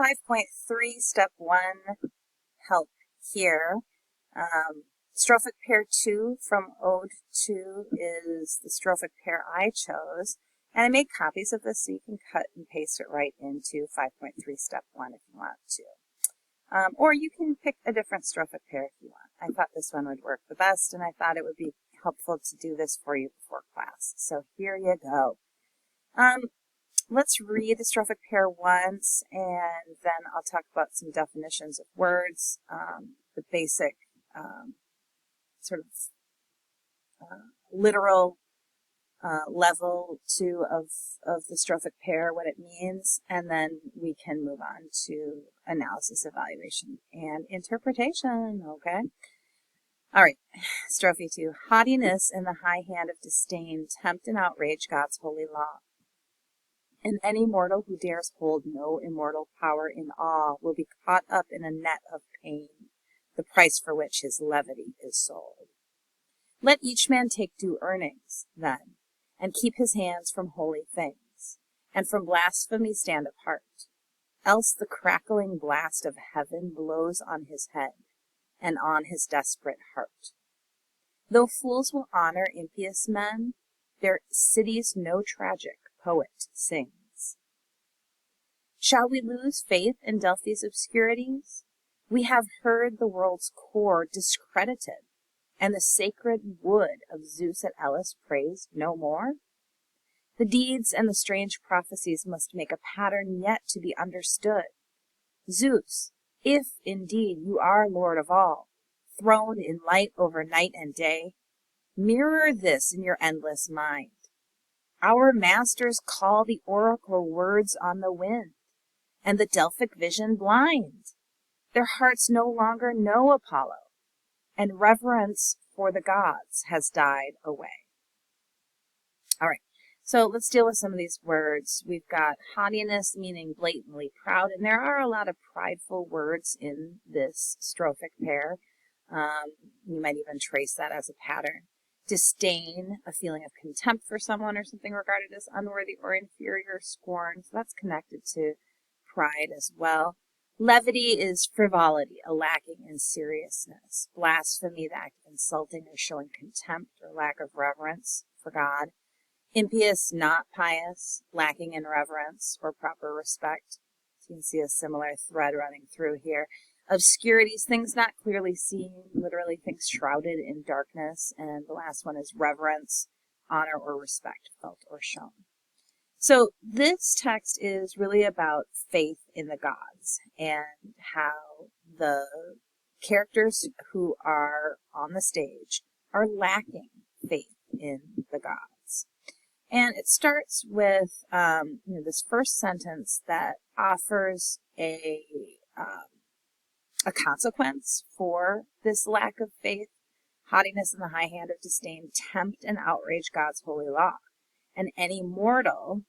5.3, step 1, help here. Strophic pair 2 from Ode 2 is the strophic pair I chose. And I made copies of this so you can cut and paste it right into 5.3, step 1 if you want to. Or you can pick a different strophic pair if you want. I thought this one would work the best, and I thought it would be helpful to do this for you before class. So here you go. Let's read the strophic pair once, and then I'll talk about some definitions of words, the basic sort of literal level 2 of the strophic pair, what it means, and then we can move on to analysis, evaluation, and interpretation, okay? All right, strophe 2. Haughtiness in the high hand of disdain tempt and outrage God's holy law. And any mortal who dares hold no immortal power in awe will be caught up in a net of pain, the price for which his levity is sold. Let each man take due earnings, then, and keep his hands from holy things, and from blasphemy stand apart. Else the crackling blast of heaven blows on his head, and on his desperate heart. Though fools will honor impious men, their cities no tragic poet sings. Shall we lose faith in Delphi's obscurities? We have heard the world's core discredited, and the sacred wood of Zeus at Elis praised no more? The deeds and the strange prophecies must make a pattern yet to be understood. Zeus, if indeed you are Lord of all, throned in light over night and day, mirror this in your endless mind. Our masters call the oracle words on the wind, and the Delphic vision blind. Their hearts no longer know Apollo, and reverence for the gods has died away. All right, so let's deal with some of these words. We've got haughtiness, meaning blatantly proud, and there are a lot of prideful words in this strophic pair. You might even trace that as a pattern. Disdain, a feeling of contempt for someone or something regarded as unworthy or inferior, scorn, so that's connected to pride as well. Levity is frivolity, a lacking in seriousness. Blasphemy, the act of insulting or showing contempt or lack of reverence for God. Impious, not pious, lacking in reverence or proper respect. So you can see a similar thread running through here. Obscurities, things not clearly seen, literally things shrouded in darkness. And the last one is reverence, honor or respect felt or shown. So this text is really about faith in the gods and how the characters who are on the stage are lacking faith in the gods. And it starts with this first sentence that offers a consequence for this lack of faith. Haughtiness in the high hand of disdain tempt and outrage God's holy law. And any mortal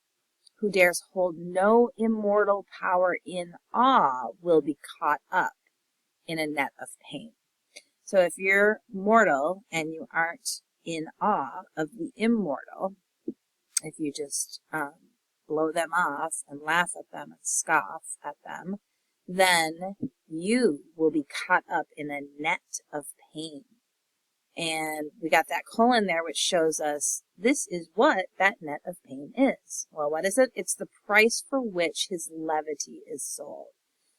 who dares hold no immortal power in awe will be caught up in a net of pain. So if you're mortal and you aren't in awe of the immortal, if you just blow them off and laugh at them and scoff at them, then you will be caught up in a net of pain. And we got that colon there, which shows us this is what that net of pain is. Well, what is it? It's the price for which his levity is sold.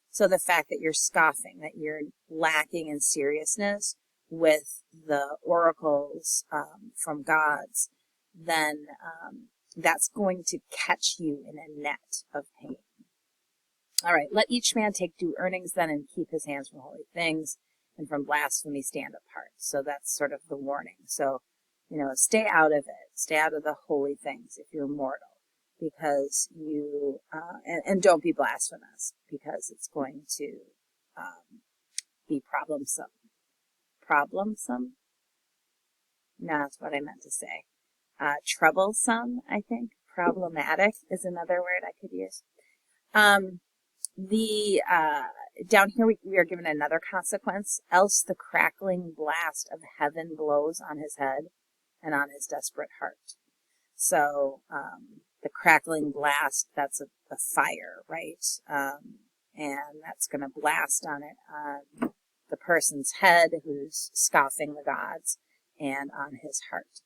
So the fact that you're scoffing, that you're lacking in seriousness with the oracles from gods, then that's going to catch you in a net of pain. All right, let each man take due earnings then and keep his hands from holy things, and from blasphemy stand apart. So that's sort of the warning. So, stay out of it. Stay out of the holy things if you're mortal, because you, and don't be blasphemous, because it's going to be problemsome. Problemsome? No, that's what I meant to say. Troublesome, I think. Problematic is another word I could use. Down here we are given another consequence. Else the crackling blast of heaven blows on his head and on his desperate heart. So the crackling blast, that's a fire, right? and that's going to blast on it on the person's head who's scoffing the gods and on his heart.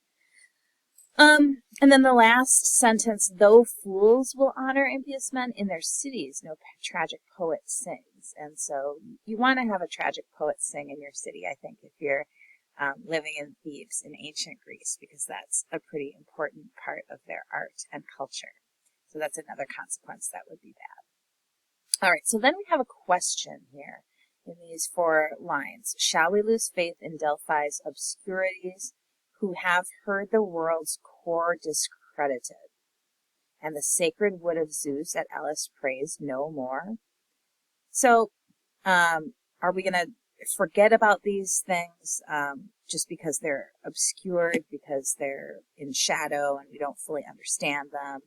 And then the last sentence, though fools will honor impious men in their cities, no tragic poet sings. And so you want to have a tragic poet sing in your city, I think, if you're living in Thebes in ancient Greece, because that's a pretty important part of their art and culture. So that's another consequence that would be bad. All right, so then we have a question here in these 4 lines. Shall we lose faith in Delphi's obscurities, who have heard the world's core discredited, and the sacred wood of Zeus at Elis praised no more? So, are we going to forget about these things just because they're obscured, because they're in shadow and we don't fully understand them?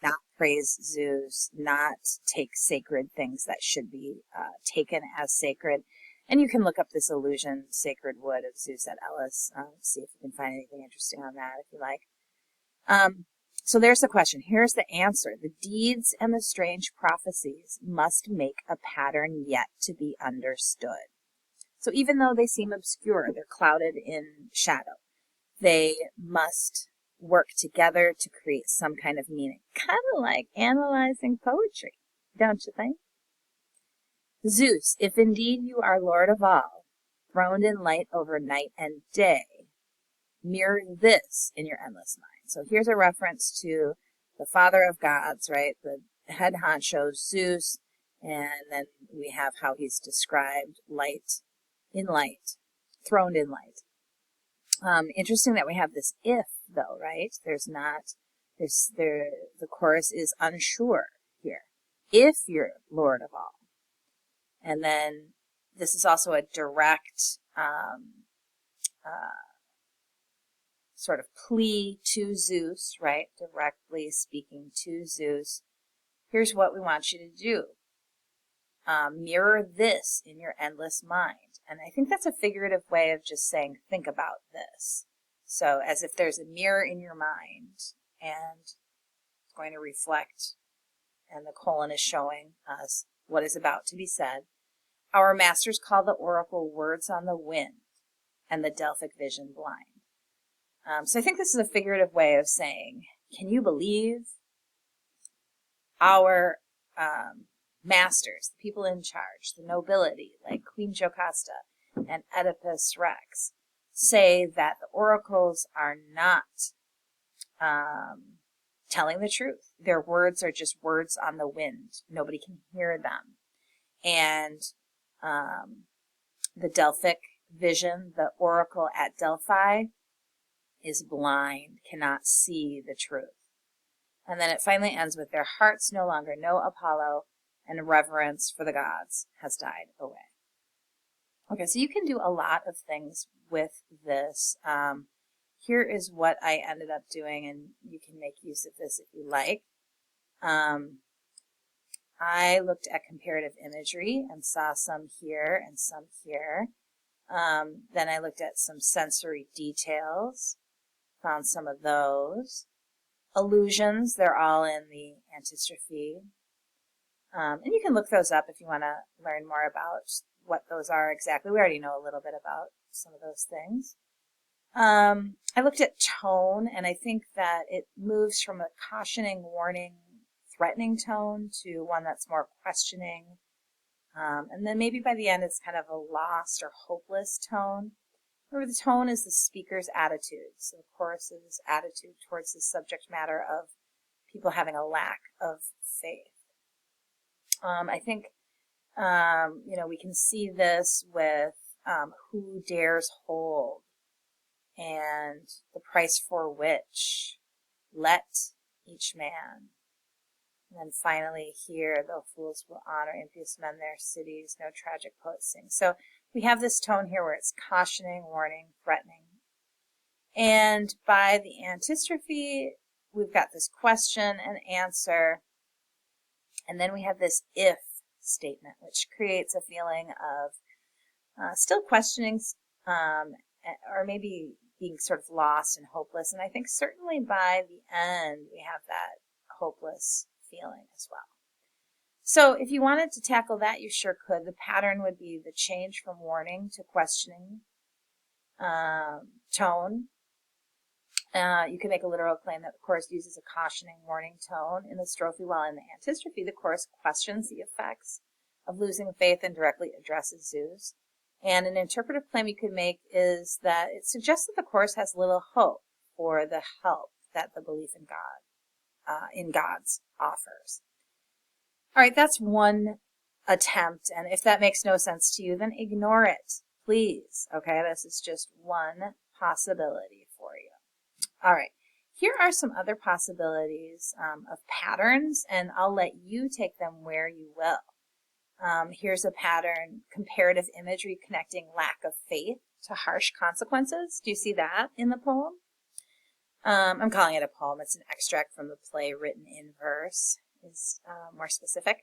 Not praise Zeus, not take sacred things that should be taken as sacred. And you can look up this illusion, Sacred Wood of Zeus at Elis, see if you can find anything interesting on that if you like. So there's the question. Here's the answer. The deeds and the strange prophecies must make a pattern yet to be understood. So even though they seem obscure, they're clouded in shadow, they must work together to create some kind of meaning. Kind of like analyzing poetry, don't you think? Zeus, if indeed you are Lord of all, throned in light over night and day, mirror this in your endless mind. So here's a reference to the father of gods, right? The head honcho, Zeus, and then we have how he's described light in light, throned in light. Interesting that we have this if, though, right? The chorus is unsure here. If you're Lord of all. And then this is also a direct sort of plea to Zeus, right? Directly speaking to Zeus. Here's what we want you to do. Mirror this in your endless mind. And I think that's a figurative way of just saying, think about this. So as if there's a mirror in your mind and it's going to reflect, and the colon is showing us what is about to be said. Our masters call the oracle words on the wind and the Delphic vision blind. So I think this is a figurative way of saying, can you believe our masters, the people in charge, the nobility, like Queen Jocasta and Oedipus Rex, say that the oracles are not telling the truth. Their words are just words on the wind. Nobody can hear them. And the Delphic vision, the oracle at Delphi, is blind, cannot see the truth. And then it finally ends with their hearts no longer know Apollo, and reverence for the gods has died away. Okay, so you can do a lot of things with this. Here is what I ended up doing, and you can make use of this if you like. I looked at comparative imagery and saw some here and some here. Then I looked at some sensory details, found some of those. Illusions, they're all in the antistrophe. And you can look those up if you want to learn more about what those are exactly. We already know a little bit about some of those things. I looked at tone, and I think that it moves from a cautioning, warning, threatening tone to one that's more questioning. And then maybe by the end it's kind of a lost or hopeless tone. Remember, the tone is the speaker's attitude. So the chorus's attitude towards the subject matter of people having a lack of faith. I think, we can see this with who dares hold and the price for which, let each man. And then finally here, though fools will honor impious men their cities, no tragic poet sing. So we have this tone here where it's cautioning, warning, threatening. And by the antistrophe, we've got this question and answer. And then we have this if statement, which creates a feeling of still questioning, or maybe being sort of lost and hopeless. And I think certainly by the end, we have that hopeless feeling as well. So if you wanted to tackle that, you sure could. The pattern would be the change from warning to questioning tone. You can make a literal claim that the chorus uses a cautioning, warning tone in the strophe, while in the antistrophe, the chorus questions the effects of losing faith and directly addresses Zeus. And an interpretive claim you could make is that it suggests that the chorus has little hope for the help that the belief in God, in gods, offers. All right, that's one attempt, and if that makes no sense to you, then ignore it, please. Okay, this is just one possibility for you. All right, here are some other possibilities of patterns, and I'll let you take them where you will. Here's a pattern: comparative imagery connecting lack of faith to harsh consequences. Do you see that in the poem? I'm calling it a poem. It's an extract from the play written in verse, is more specific.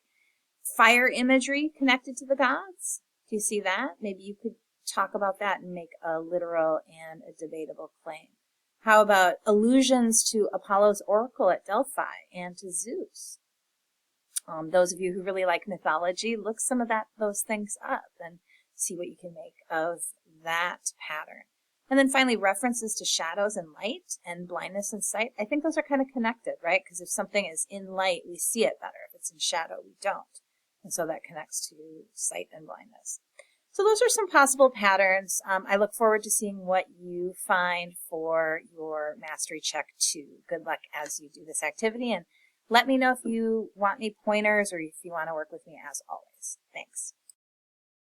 Fire imagery connected to the gods. Do you see that? Maybe you could talk about that and make a literal and a debatable claim. How about allusions to Apollo's oracle at Delphi and to Zeus? Those of you who really like mythology, look some of those things up and see what you can make of that pattern. And then finally, references to shadows and light and blindness and sight. I think those are kind of connected, right? Because if something is in light, we see it better. If it's in shadow, we don't. And so that connects to sight and blindness. So those are some possible patterns. I look forward to seeing what you find for your Mastery Check 2. Good luck as you do this activity, and let me know if you want any pointers or if you want to work with me as always. Thanks.